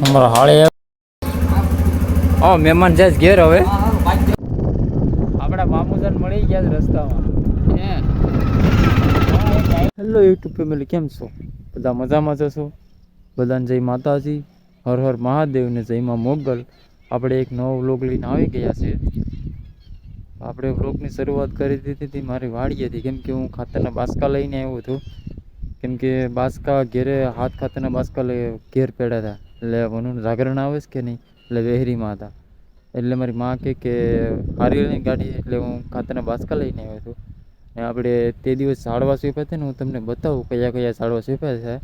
અમારા હાળે મહેમાન જાય ઘેર હવે આપણા મામુજન મળી ગયા છે રસ્તામાં. હેલો યુટ્યુબ ફેમિલી, કેમ છો બધા? મજામાં જશો? બધાને જય માતાજી, હર હર મહાદેવ ને જય માં મોગલ. આપણે એક નવો વ્લોગ લઈને આવી ગયા છે. આપણે વ્લોગની શરૂઆત કરી દીધી હતી મારી વાડીએથી, કેમ કે હું ખાતરના બાસકા લઈને આવ્યો હતો. કેમ કે બાસકા ઘેરે હાથ ખાતરના બાસકા ઘેર પડ્યા હતા, એટલે વનું જાગરણ આવે છે કે નહીં, એટલે વેહરીમાં હતા. એટલે મારી માં કે હારી ગાડી, એટલે હું ખાતરના બાસકા લઈને આવ્યો હતો. ને આપણે તે દિવસ ઝાડવા સ્વીપ્યા હતા ને, હું તમને બતાવું કયા કયા ઝાડવા સ્વીપ્યા છે.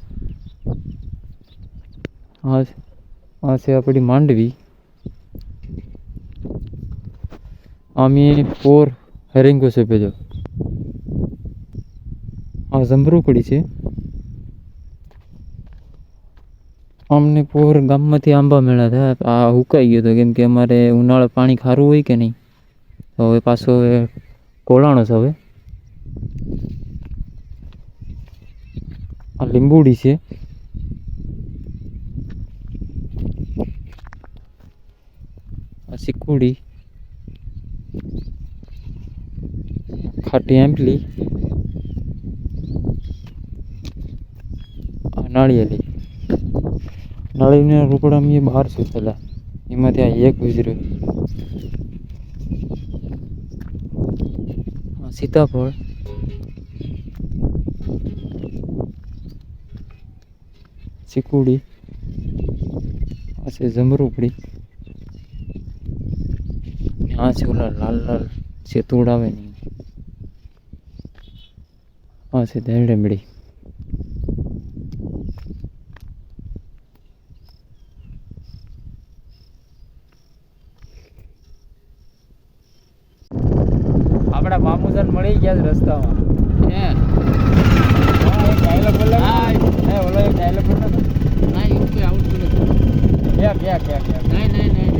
આ છે આપણી માંડવી. અમે પોર હેરિંગો સ્વીપ્યો. આ જમરૂકડી છે. અમને પોર ગામમાંથી આંબા મળ્યા હતા. આ હુકાઈ ગયો હતો, કેમ કે અમારે ઉનાળે પાણી ખારું હોય કે નહીં, તો હવે પાછો કોલાણો છે. હવે આ લીંબુડી છે. આ સિક્કુડી, ખાટી આંબલી, આ નાળિયેરી. નાળિયેરના રોકડા મેં બહાર છે પેલા, એમાંથી આ એક ગુજર્યો. સીતાફળ, ચીકુડી, આ છે જમરૂકડી, આ છે ઓલા લાલ લાલ સેતુડ આવે ને, આ છે દેરડેમડી. આપણા મામુજન મળી ગયા છે રસ્તામાં. ડાયલોગ બોલે, ઓલો ડાયલોગ બોલે ના, એવું કોઈ આવડતું નથી. ક્યાં નહીં.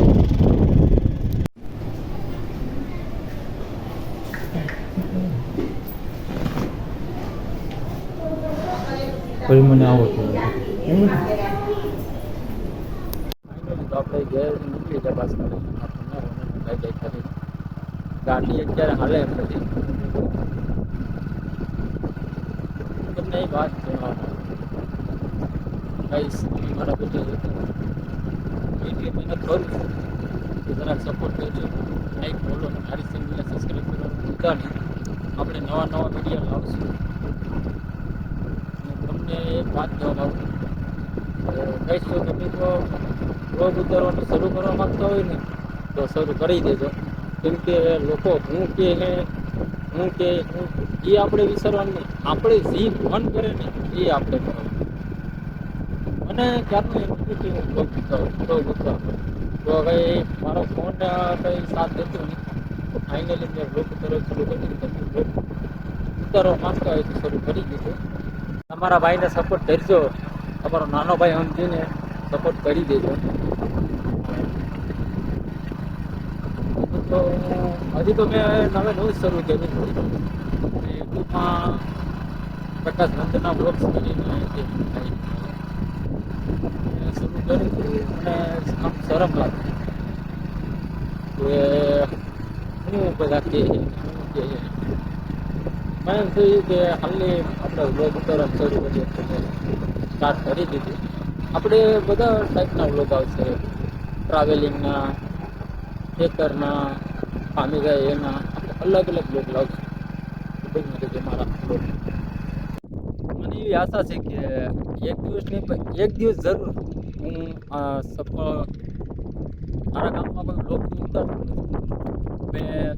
પછી મને આવડતું તો આપણે ઘેર નીકળી જાય પાસ કરે. ગાડી અત્યારે હાલે એમ નથી. તમને એક વાત કહીશ, મારા બધા એટલી મહેનત કરું છું કે જરાક સપોર્ટ કરજો, લાઈક બોલો, મારી ચેનલને સબસ્ક્રાઈબ કરવાનું ભૂલતા નહીં. આપણે નવા વિડીયો લાવશું. તમને એક વાત કહેવા માગું, કહીશ તો તમે તો બ્લોગ ઉતારવાનું શરૂ કરવા માગતા હોય ને, તો શરૂ કરી દેજો. કેમ કે લોકો હું કે એ આપણે વિચારવાનું નહીં. આપણે જે મન કરે ને એ આપણે કરવાનું. મને ક્યારનું એમ હતું કે હું બ્લોગ ઉતારું, તો હવે મારો ફોન કંઈ સાથ દેતો નહીં. તો ફાઇનલી મેં બ્લોગ ઉતારવાનું શરૂ કરી દીધું. તમે બ્લોગ ઉતારવા માંગતા હોય તો શરૂ કરી દીધું. તમારા ભાઈને સપોર્ટ કરજો, તમારો નાનો ભાઈ સમજીને સપોર્ટ કરી દેજો. તો હજી તો મેં નવું શરૂ કર્યું હતું. યુટ્યુબમાં પ્રકાશ નંદના બ્લોગ્સ કરીને શરૂ કર્યું હતું. અને આમ શરમ લાગે કે હું બધા કે મને એમ થયું કે હાલની આપણે બ્લોગ ઉતારવાનું શરૂ કરીએ, સ્ટાર્ટ કરી દીધું. આપણે બધા ટાઈપના બ્લોગ આવશે, ટ્રાવેલિંગના, ખેતરના, પામી ગયા એના, અલગ બ્લોગ લાવશું. મારા બ્લોગ મને એવી આશા છે કે એક દિવસ જરૂર હું સફળ મારા ગામમાં કોઈ બ્લોગ ઉતારતો નથી. મેં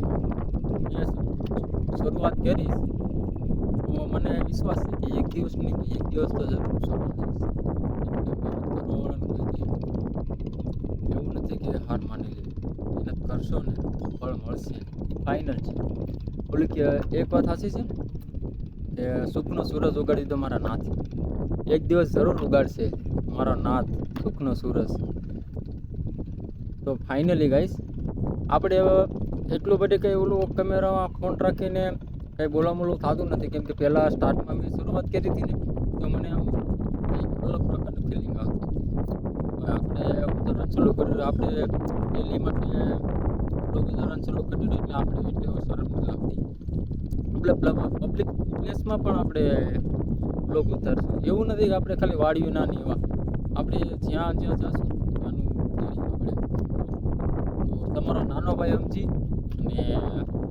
શરૂઆત કરીશ તો મને વિશ્વાસ છે કે એક દિવસ તો જરૂર સફળ થઈશ. એવું નથી કે હાર માની લેવી, મહેનત કરશો ને ફળ મળશે, ફાઇનલ છે. બોલું કે એક વાત સાચી છે ને કે સુખનો સૂરજ ઉગાડી દો મારા નાથ, એક દિવસ જરૂર ઉગાડશે મારો નાથ સુખનો સૂરજ. તો ફાઇનલી ગાઈસ, આપણે એટલું બધું કંઈ ઓલું કેમેરામાં ફોન રાખીને કંઈ બોલામોલું થતું નથી. કેમ કે પહેલાં સ્ટાર્ટમાં મેં શરૂઆત કરી હતી ને, તો મને આમ અલગ ચાલુ કર્યું આપણે ડેલી માટે બ્લોગ ઉતારવાનું ચાલુ કર્યું એટલે આપણે એટલે શરમ નથી લાગતી. આપણે પબ્લિક પ્લેસમાં પણ આપણે બ્લોગ ઉતારશું. એવું નથી કે આપણે ખાલી વાડીઓ ના નહીં એવા આપણે જ્યાં જ્યાં જશું ત્યાંનું ઉતારીએ આપણે. તો તમારો નાનો ભાઈ સમજી અને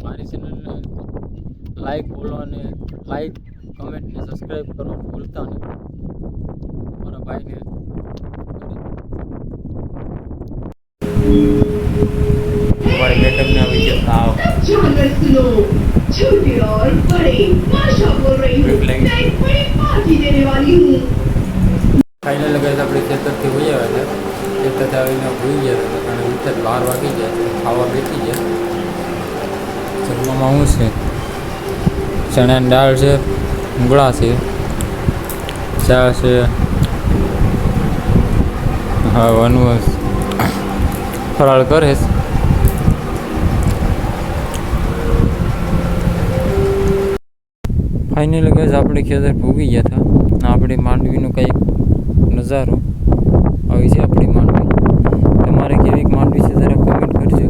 મારી ચેનલને લાઈક બોલો અને લાઈક કમેન્ટ ને સબસ્ક્રાઈબ કરવાનું ભૂલતા નહીં. મારા ભાઈને हमारे मैडम ने अभी जो था जानवर सुनो, छोटे और बड़े माशा बोल रही हूँ, मैं एक बड़ी पार्टी देने वाली हूँ. फाइनल गाइस આપણે ખેતરથી હોઈ આવ્યા છે. ખેતરથી આવીને હોઈ ગયા હતા અને વિચાર 12 વાગી ગયા છે. ખાવા બેસી ગયા. જમવામાં શું છે? ચણાની દાળ છે, ઊંગળા છે, ચા છે, હા વનવસ ફરાળ કરે છે. ફાઇનલી ગાઈસ આપણે ખેતર ભૂગી ગયા હતા. આપણી માંડવીનો કંઈક નજારો આવી છે. આપણી માંડવી તમારે કેવી માંડવી છે જરા કોમેન્ટ કરજો.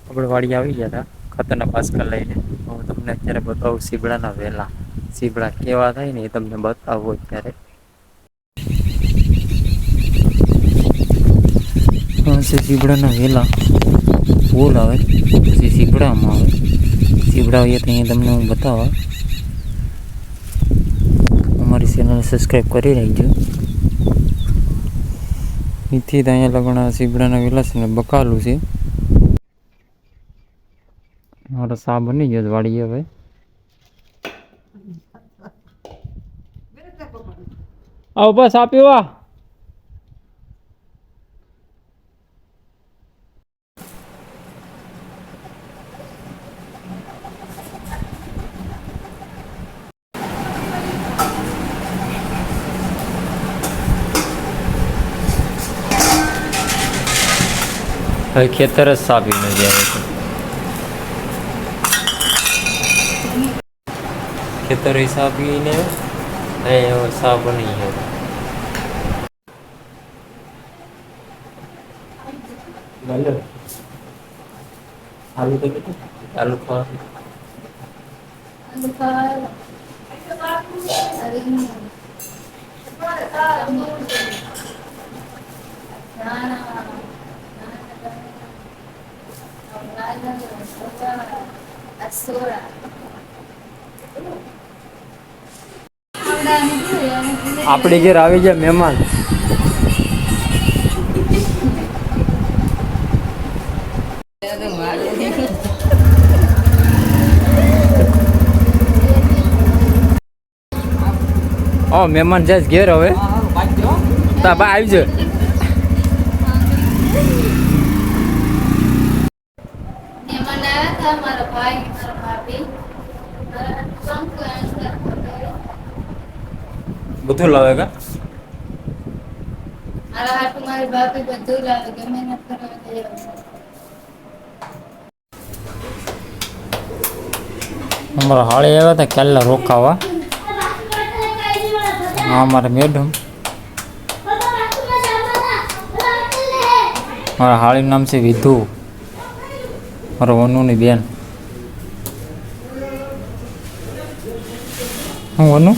આપણે વાડી આવી ગયા હતા ખાતરના બાસકા લઈને. હું તમને અત્યારે બતાવું સીબડાના વેલા. સીબડા કેવા થાય ને એ તમને બતાવું અત્યારે. છે સીબડાના વેલા ફૂલ આવે પછી સીબડામાં આવે. સીબડા આવીએ તો અહીંયા તમને હું બતાવવા. અમારી ચેનલ સબસ્ક્રાઈબ કરી રાખજો. એથી તો અહીંયા લગણા સીબડાના વેલા છે ને બકાલું છે. મારો સા બની ગયો વાડીએ હવે. આવો બસ આ પીવા. હવે ખેતર જ સાપી નથી આવે છે. ખેતર સાપીને સા બની ગયો. આલુ તો કેટલું આલુ આપણે ઘેર આવી ગયા મહેમાન. મહેમાન જાય ઘેર હવે. તા બા આવી જાય. બધું લાવે કા અમારા હાળે આવ્યા હતા કાલના રોકાવા. હા અમારા મેડમ. મારા હાળીનું નામ છે વિધુ. મારા વનુની બેન. હું વનુ